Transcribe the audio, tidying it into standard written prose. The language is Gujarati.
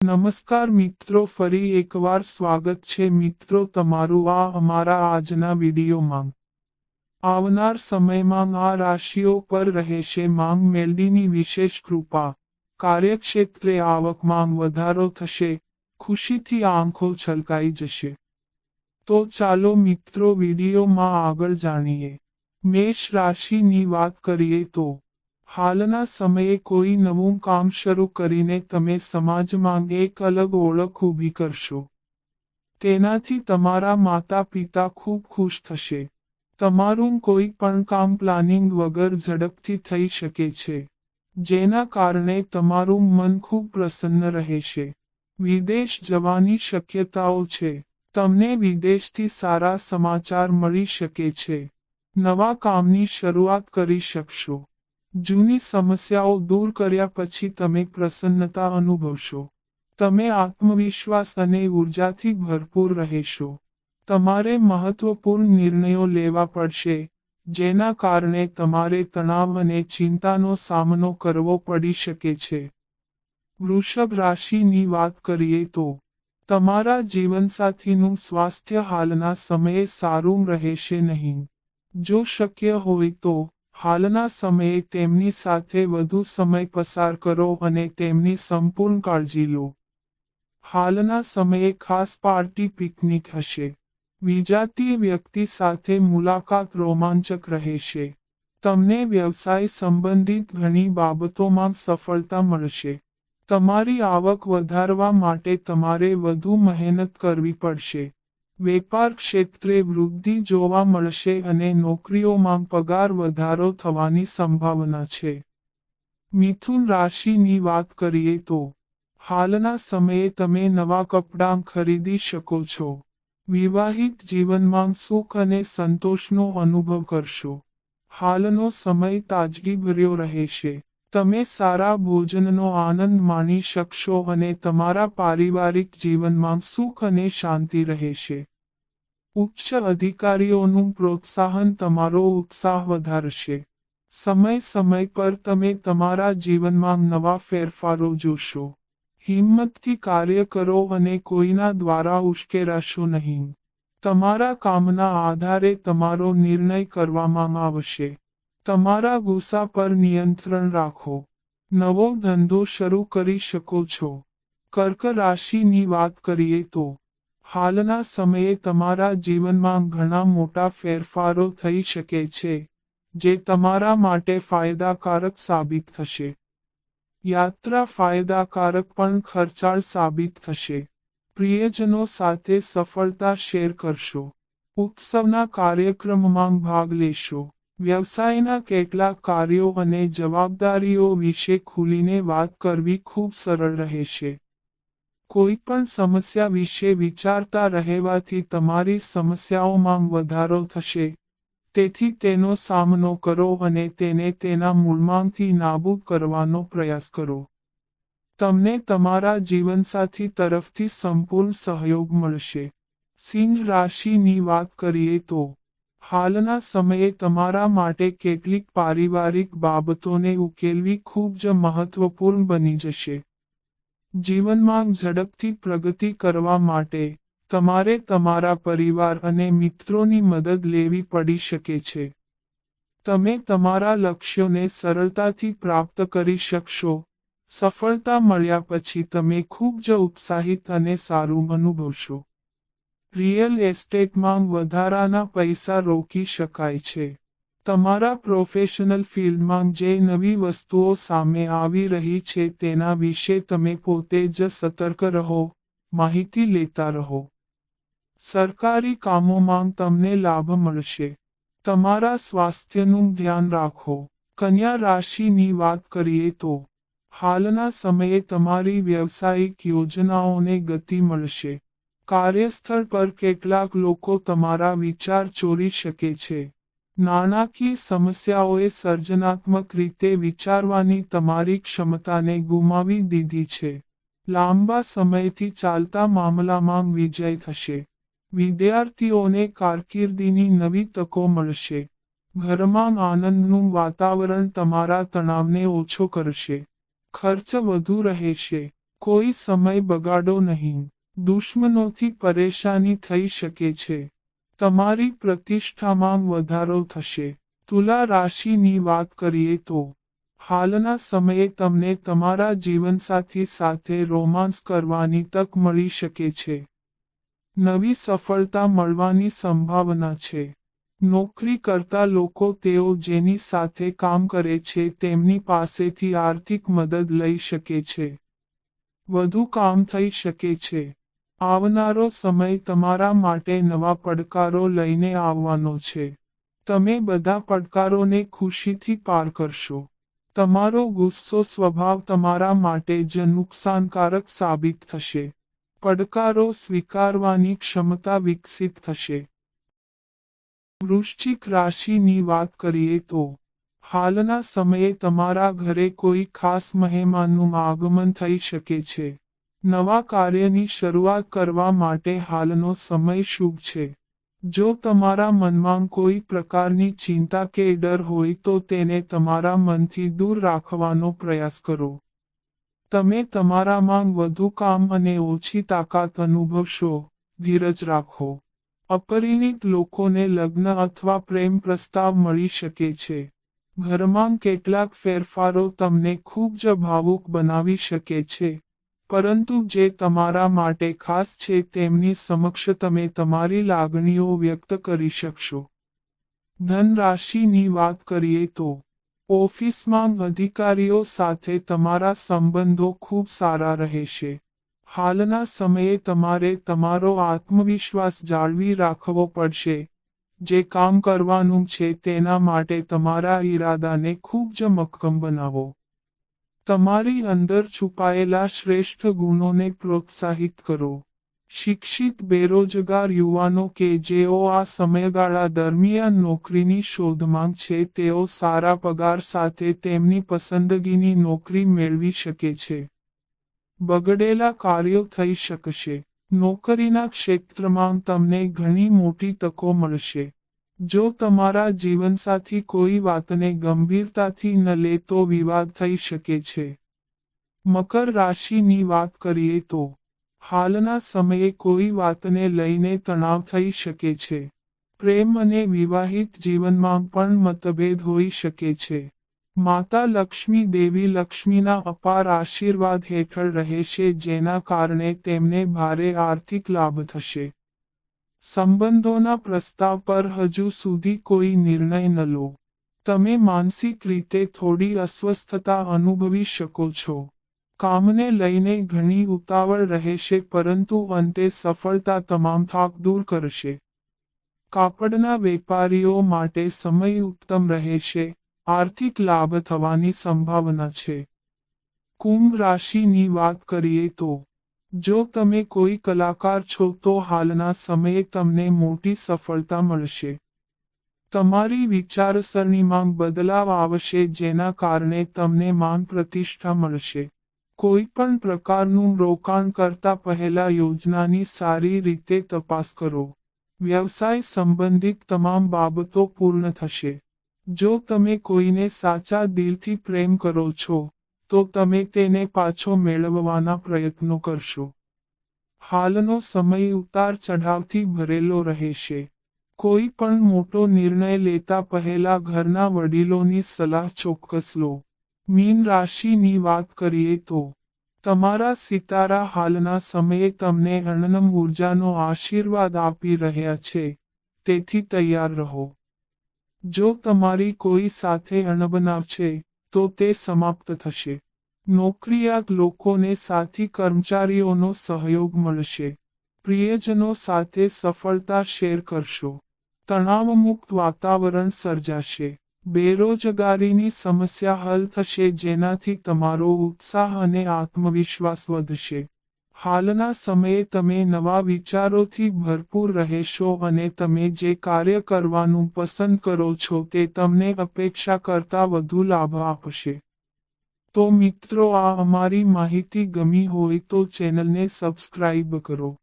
નમસ્કાર મિત્રો, ફરી એકવાર સ્વાગત છે મિત્રો તમારું આ અમારા આજના વિડીયોમાં। આવનાર સમયમાં આ રાશિઓ પર રહેશે માંગ મેલડીની વિશેષ કૃપા। કાર્યક્ષેત્રે આવકમાં વધારો થશે, ખુશીથી આંખો છલકાઈ જશે। તો ચાલો મિત્રો વિડીયોમાં આગળ જાણીએ। મેષ રાશિની વાત કરીએ તો હાલના સમયે કોઈ નવું કામ શરૂ કરીને તમે સમાજમાં એક અલગ ઓળખ ઊભી કરશો। તેનાથી તમારા માતા પિતા ખૂબ ખુશ થશે। તમારું કોઈ પણ કામ પ્લાનિંગ વગર ઝડપથી થઈ શકે છે, જેના કારણે તમારું મન ખૂબ પ્રસન્ન રહેશે। વિદેશ જવાની શક્યતાઓ છે। તમને વિદેશથી સારા સમાચાર મળી શકે છે। નવા કામની શરૂઆત કરી શકશો। જૂની સમસ્યાઓ દૂર કર્યા પછી તમે પ્રસન્નતા અનુભવશો। તમે આત્મવિશ્વાસ અને ઉર્જાથી ભરપૂર રહેશો। તમારે મહત્વપૂર્ણ નિર્ણયો લેવા પડશે, જેના કારણે તમારે તણાવ અને ચિંતાનો સામનો કરવો પડી શકે છે। વૃષભ રાશિની વાત કરીએ તો તમારા જીવનસાથીનું સ્વાસ્થ્ય હાલના સમયે સારું રહેશે નહીં। જો શક્ય હોય તો હાલના સમયે તેમની સાથે વધુ સમય પસાર કરો અને તેમની સંપૂર્ણ કાળજી લો। હાલના સમયે ખાસ પાર્ટી પિકનિક હશે। વિજાતીય વ્યક્તિ સાથે મુલાકાત રોમાંચક રહેશે। તમને વ્યવસાય સંબંધિત ઘણી બાબતોમાં સફળતા મળશે। તમારી આવક વધારવા માટે તમારે વધુ મહેનત કરવી પડશે। વેપાર ક્ષેત્રે વૃદ્ધિ જોવા મળશે અને નોકરીઓમાં પગાર વધારો થવાની સંભાવના છે। મિથુન રાશિની વાત કરીએ તો હાલના સમયે તમે નવા કપડાં ખરીદી શકો છો। વિવાહિત જીવનમાં સુખ અને સંતોષનો અનુભવ કરશો। હાલનો સમય તાજગીભર્યો રહેશે। તમે સારા ભોજનનો આનંદ માણી શકશો અને તમારા પારિવારિક જીવનમાં સુખ અને શાંતિ રહેશે। ઉચ્ચ અધિકારીઓનું પ્રોત્સાહન તમારો ઉત્સાહ વધારશે। સમય પર તમે તમારા જીવનમાં નવા ફેરફારો જોશો। હિંમતથી કાર્ય કરો અને કોઈના દ્વારા ઉશ્કેરાશો નહીં। તમારા કામના આધારે તમારો નિર્ણય કરવામાં આવશે। તમારા ગુસ્સા પર નિયંત્રણ રાખો। નવો ધંધો શરૂ કરી શકો છો। કર્ક રાશિની વાત કરીએ તો હાલના સમયે તમારા જીવનમાં ઘણા મોટા ફેરફારો થઈ શકે છે, જે તમારા માટે ફાયદાકારક સાબિત થશે। યાત્રા ફાયદાકારક પણ ખર્ચાળ સાબિત થશે। પ્રિયજનો સાથે સફળતા શેર કરશો। ઉત્સવના કાર્યક્રમમાં ભાગ લેશો। વ્યવસાયના કેટલાક કાર્યો અને જવાબદારીઓ વિશે ખુલીને વાત કરવી ખૂબ સરળ રહેશે। કોઈ પણ સમસ્યા વિશે વિચારતા રહેવાથી તમારી સમસ્યાઓમાં વધારો થશે, તેથી તેનો સામનો કરો અને તેને તેના મૂળમાંથી નાબૂદ કરવાનો પ્રયાસ કરો। તમને તમારા જીવનસાથી તરફથી સંપૂર્ણ સહયોગ મળશે। સિંહ રાશિની વાત કરીએ તો હાલના સમયે તમારા માટે કેટલીક પારિવારિક બાબતોને ઉકેલવી ખૂબ જ મહત્વપૂર્ણ બની જશે। જીવનમાં ઝડપથી પ્રગતિ કરવા માટે તમારે તમારા પરિવાર અને મિત્રોની મદદ લેવી પડી શકે છે। તમે તમારા લક્ષ્યોને સરળતાથી પ્રાપ્ત કરી શકશો। સફળતા મળ્યા પછી તમે ખૂબ જ ઉત્સાહિત અને સારું અનુભવશો। રિયલ એસ્ટેટમાં વધારાના પૈસા રોકી શકાય છે। તમારા પ્રોફેશનલ ફિલ્ડમાં જે નવી વસ્તુઓ સામે આવી રહી છે તેના વિશે તમે પોતે જ સતર્ક રહો, માહિતી લેતા રહો। સરકારી કામોમાં તમને લાભ મળશે। તમારા સ્વાસ્થ્યનું ધ્યાન રાખો। કન્યા રાશિની વાત કરીએ તો હાલના સમયે તમારી વ્યવસાયિક યોજનાઓને ગતિ મળશે। કાર્યસ્થળ પર કેટલાક લોકો તમારા વિચાર ચોરી શકે છે। નાણાકીય સમસ્યાઓએ સર્જનાત્મક રીતે વિચારવાની તમારી ક્ષમતાને ગુમાવી દીધી છે। લાંબા સમયથી ચાલતા મામલામાં વિજય થશે। વિદ્યાર્થીઓને કારકિર્દીની નવી તકો મળશે। ઘરમાં આનંદનું વાતાવરણ તમારા તણાવને ઓછો કરશે। ખર્ચ વધુ રહેશે, કોઈ સમય બગાડો નહીં. દુશ્મનોથી પરેશાની થઈ શકે છે. તમારી પ્રતિષ્ઠામાં વધારો થશે. તુલા રાશિની વાત કરીએ તો હાલના સમયે તમને તમારા જીવનસાથી સાથે રોમાન્સ કરવાની તક મળી શકે છે. નવી સફળતા મળવાની સંભાવના છે. નોકરી કરતા લોકો તેઓ જેની સાથે કામ કરે છે તેમની પાસેથી આર્થિક મદદ લઈ શકે છે. વધુ કામ થઈ શકે છે. આવનારો સમય તમારા માટે નવા પડકારો લઈને આવવાનો છે. તમે બધા પડકારોને ખુશીથી પાર કરશો. તમારો ગુસ્સો સ્વભાવ તમારા માટે જ નુકસાનકારક સાબિત થશે. પડકારો સ્વીકારવાની ક્ષમતા વિકસિત થશે. વૃશ્ચિક રાશિની વાત કરીએ તો હાલના સમયે તમારા ઘરે કોઈ ખાસ મહેમાનનું આગમન થઈ શકે છે. નવા કાર્યની શરૂઆત કરવા માટે હાલનો સમય શુભ છે. જો તમારા મનમાં કોઈ પ્રકારની ચિંતા કે ડર હોય તો તેને તમારા મનથી દૂર રાખવાનો પ્રયાસ કરો. તમે તમારામાં વધુ કામ અને ઓછી તાકાત અનુભવશો. ધીરજ રાખો. અપરિણિત લોકોને લગ્ન અથવા પ્રેમ પ્રસ્તાવ મળી શકે છે. ઘરમાં કેટલાક ફેરફારો તમને ખૂબ જ ભાવુક બનાવી શકે છે. પરંતુ જે તમારા માટે ખાસ છે તેમની સમક્ષ તમે તમારી લાગણીઓ વ્યક્ત કરી શકશો. ધન રાશિની વાત કરીએ તો ઓફિસમાં અધિકારીઓ સાથે તમારા સંબંધો ખૂબ સારા રહેશે. હાલના સમયે તમારે તમારો આત્મવિશ્વાસ જાળવી રાખવો પડશે. જે કામ કરવાનું છે તેના માટે તમારા ઈરાદાને ખૂબ જ મક્કમ બનાવો. તમારી અંદર છુપાયેલા શ્રેષ્ઠ ગુણોને પ્રોત્સાહિત કરો. શિક્ષિત બેરોજગાર યુવાનો કે જેઓ આ સમયગાળા દરમિયાન નોકરીની શોધમાં છે તેઓ સારા પગાર સાથે તેમની પસંદગીની નોકરી મેળવી શકે છે. બગડેલા કાર્યો થઈ શકશે. નોકરીના ક્ષેત્રમાં તમને ઘણી મોટી તકો મળશે. જો તમારા જીવનસાથી કોઈ વાતને ગંભીરતાથી ન લે તો વિવાદ થઈ શકે છે. મકર રાશિની વાત કરીએ તો હાલના સમયે કોઈ વાતને લઈને તણાવ થઈ શકે છે. પ્રેમ અને વિવાહિત જીવનમાં પણ મતભેદ હોઈ શકે છે. માતા લક્ષ્મી દેવી લક્ષ્મીના અપાર આશીર્વાદ હેઠળ રહેશે જેના કારણે તેમને ભારે આર્થિક લાભ થશે. સંબંધોના પ્રસ્તાવ પર હજુ સુધી કોઈ નિર્ણય ન લો. તમે માનસિક રીતે થોડી અસ્વસ્થતા અનુભવી શકો છો. કામને લઈને ઘણી ઉતાવળ રહેશે પરંતુ અંતે સફળતા તમામ થાક દૂર કરશે. કાપડના વેપારીઓ માટે સમય ઉત્તમ રહેશે. આર્થિક લાભ થવાની સંભાવના છે. કુંભ રાશિની વાત કરીએ તો જો તમે કોઈ કલાકાર છો તો હાલના સમયે તમને મોટી સફળતા મળશે. તમારી વિચારસરણીમાં બદલાવ આવશે જેના કારણે તમને માન પ્રતિષ્ઠા મળશે. કોઈ પણ પ્રકારનું રોકાણ કરતા પહેલા યોજનાની સારી રીતે તપાસ કરો. વ્યવસાય સંબંધિત તમામ બાબતો પૂર્ણ થશે. જો તમે કોઈને સાચા દિલથી પ્રેમ કરો છો તો તમે તેને પાછો મેળવવાના પ્રયત્નો કરશો. હાલનો સમય ઉતાર ચઢાવથી ભરેલો રહેશે. કોઈ પણ મોટો નિર્ણય લેતા પહેલા ઘરના વડીલોની સલાહ ચોક્કસ લો. મીન રાશિની વાત કરીએ તો તમારા સિતારા હાલના સમયે તમને અનંત ઉર્જાનો આશીર્વાદ આપી રહ્યા છે. તેથી તૈયાર રહો. જો તમારી કોઈ સાથે અણબનાવ છે તો તે સમાપ્ત થશે. નોકરિયાત લોકોને સાથી કર્મચારીઓનો સહયોગ મળશે. પ્રિયજનો સાથે સફળતા શેર કરશો. તણાવમુક્ત વાતાવરણ સર્જાશે. બેરોજગારીની સમસ્યા હલ થશે જેનાથી તમારો ઉત્સાહ અને આત્મવિશ્વાસ વધશે. હાલના સમયે તમે નવા વિચારોથી ભરપૂર રહેશો અને તમે જે કાર્ય કરવાનું પસંદ કરો છો તે તમને અપેક્ષા કરતાં વધુ લાભ આપશે. તો મિત્રો આ અમારી માહિતી ગમી હોય તો ચેનલને સબસ્ક્રાઇબ કરો.